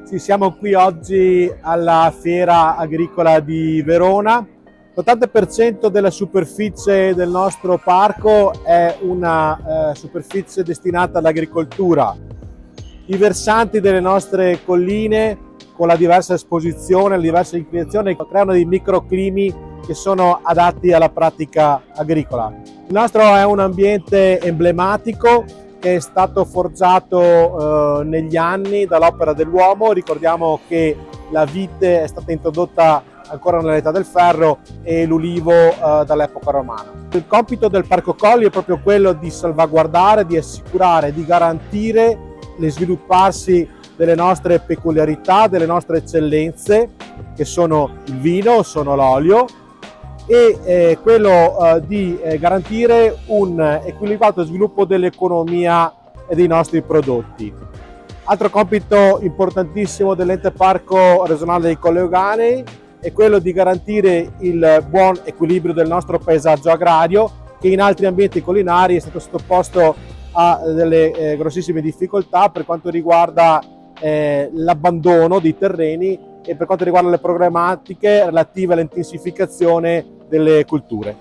Sì, siamo qui oggi alla Fiera Agricola di Verona. L'80% della superficie del nostro parco è una superficie destinata all'agricoltura. I versanti delle nostre colline, con la diversa esposizione, la diversa inclinazione, creano dei microclimi che sono adatti alla pratica agricola. Il nostro è un ambiente emblematico che è stato forgiato negli anni dall'opera dell'uomo. Ricordiamo che la vite è stata introdotta ancora nell'età del ferro e l'ulivo dall'epoca romana. Il compito del Parco Colli è proprio quello di salvaguardare, di assicurare, di garantire lo svilupparsi delle nostre peculiarità, delle nostre eccellenze, che sono il vino, sono l'olio, e quello di garantire un equilibrato sviluppo dell'economia e dei nostri prodotti. Altro compito importantissimo dell'ente parco regionale dei Colli Euganei è quello di garantire il buon equilibrio del nostro paesaggio agrario, che in altri ambienti collinari è stato sottoposto a delle grossissime difficoltà per quanto riguarda l'abbandono dei terreni e per quanto riguarda le problematiche relative all'intensificazione delle culture.